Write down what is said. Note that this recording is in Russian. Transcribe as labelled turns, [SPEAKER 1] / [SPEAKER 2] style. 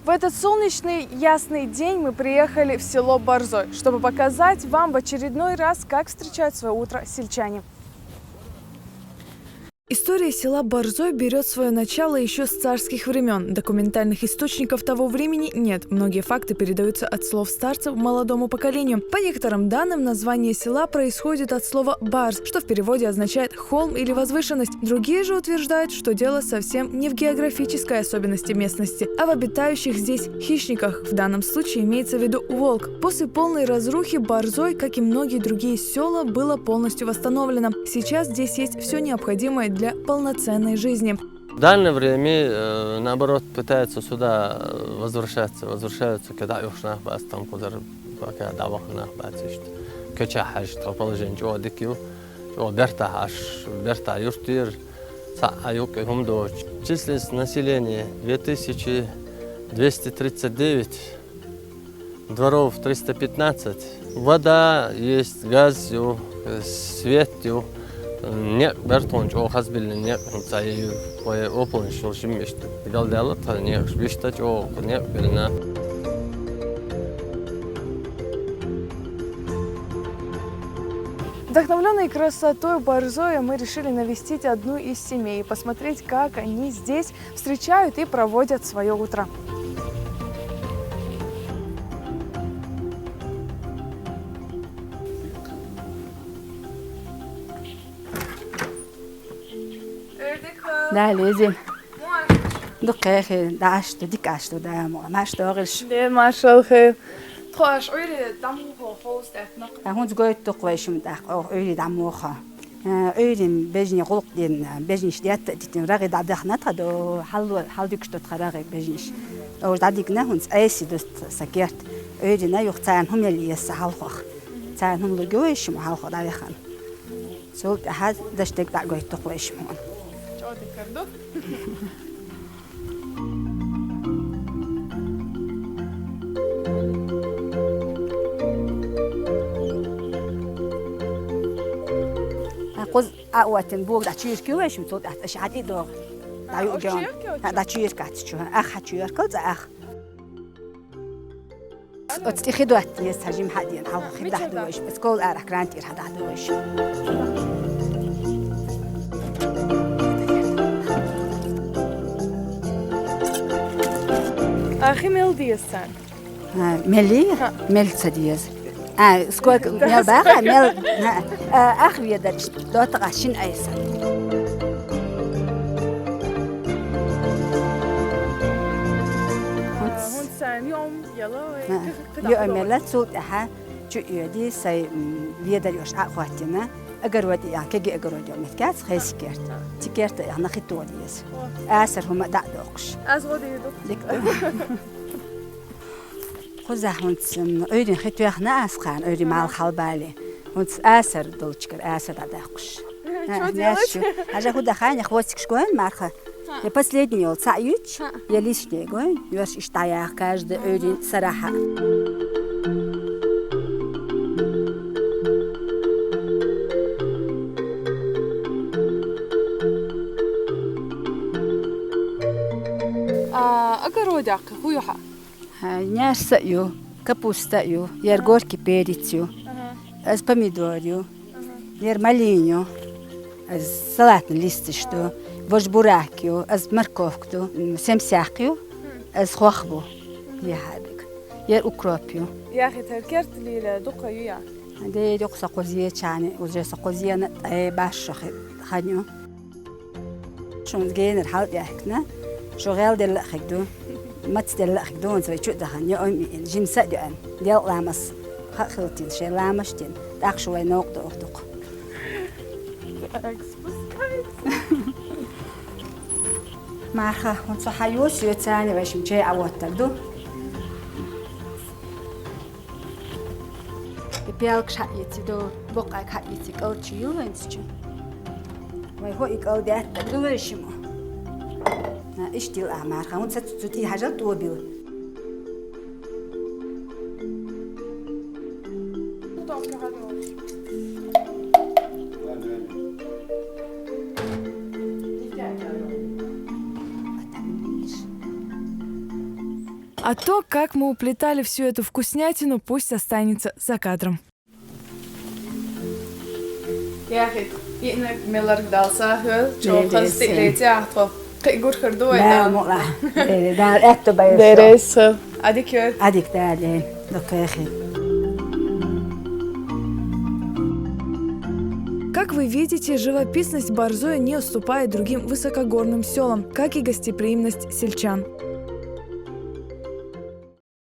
[SPEAKER 1] В этот солнечный, ясный день мы приехали в село Борзой, чтобы показать вам в очередной раз, как встречают свое утро сельчане. История села Борзой берет свое начало еще с царских времен. Документальных источников того времени нет. Многие факты передаются от слов старцев молодому поколению. По некоторым данным, название села происходит от слова «барз», что в переводе означает «холм» или «возвышенность». Другие же утверждают, что дело совсем не в географической особенности местности, а в обитающих здесь хищниках. В данном случае имеется в виду волк. После полной разрухи Борзой, как и многие другие села, было полностью восстановлено. Сейчас здесь есть все необходимое для полноценной жизни.
[SPEAKER 2] В данное время, наоборот, пытаются сюда возвращаются, когда уж нахбас там куда пока давах нахбас есть. Качахаш, положение, что дикью, что берта юртир, сааюк и гумдоч. Численность населения 2239, дворов 315, вода есть, газ, свет, нет, бертон, что хазбилли нет, цай по ополнечному шиммешт. Галдела, то нет, шбишта, что нет, бельна.
[SPEAKER 1] Вдохновленные красотой Борзоя мы решили навестить одну из семей и посмотреть, как они здесь встречают и проводят свое утро.
[SPEAKER 3] لا لازم دقيقة دعشت ديك عشت ده ما اشتغلش
[SPEAKER 1] Машалхе. Трош ойре дамухо хоустетнак.
[SPEAKER 3] هون زوجت تقويش متاخ أو أولي دعموخة أولي بيجني غلق دين بيجني شديات تيتن راغي دعدخ نتخدو حل ديك شتو تخراغي بيجنيش أو دعديك نهون أيسي دوست سكيرت أولي نا يختان هم يلي يسحالخوخ تان هم لجويش محالخو دايخان سو هاد دشتك دعوي تقويش هون قز أوتن بوق دعشير كيوش متود دعش عادي دوغ دعيو جون دعشير كاتشوا أخ هتشير كل أخ أتخذوات يستهجم حدين أو خد دوش بس كل أرح كرانتير هذا دوش
[SPEAKER 1] أخي ميلديسان.
[SPEAKER 3] ملي مل سديز سكوك مل باخ مل أخ بيدرش دو تغشين أيسا
[SPEAKER 1] هون يوم يلا
[SPEAKER 3] يوم مل تسود أها شو يدي سي بيدريوش أخواتنا أجر ودي يعني كجي أجر ودي متكاس خيس كيرت تكيرت يعني خيط وديس أسر هم دعدوقش
[SPEAKER 1] أزغدي
[SPEAKER 3] دك خذ هونتسم أيدي خيط يخنا أسخان أيدي مع الخلبالي هونت أسر دولشكر أسر دعدوقش ناشو أجا خذ خان يخوتك شكون марха я последний ел саюч я лишний гой юш иштая каждый أيدي صراحة
[SPEAKER 1] огородяк хуюха.
[SPEAKER 3] Няшсаю, капустаю, яргорки перецю, с помидорью, ярмалиню, с салатный листочку, божбуракью, с морковку, семсякью, с хохбу, яхабик, яр укропью.
[SPEAKER 1] يا أخي تذكرت لي دقة يا.
[SPEAKER 3] ده دق سقوزية شاني وجه سقوزية نت باش خدنيو. شون جين الحال يحكنا. شغال دل خدو ما تدل خدون زي شو دهن يوم جنس دهن ديال لامس خلتين شيء لامشتين داخل شوي نقطة أخدق معها ونصحيوش يتاني باش مشي عوض تردو بيالك شقيتي دو بقعك حقيتي قوتشيو وينتشو ويهو يقول ده تردو ويشمو إيش دي الأعمار خمون ستوتي حاجة توبيل
[SPEAKER 1] А то, как мы уплетали всю эту вкуснятину, пусть останется за кадром.
[SPEAKER 3] لا مقلع ده أكتو بيرس أديك ده لين دقيقة.
[SPEAKER 1] Как вы видите, живописность Борзоя не уступает другим высокогорным селам, как и гостеприимность сельчан.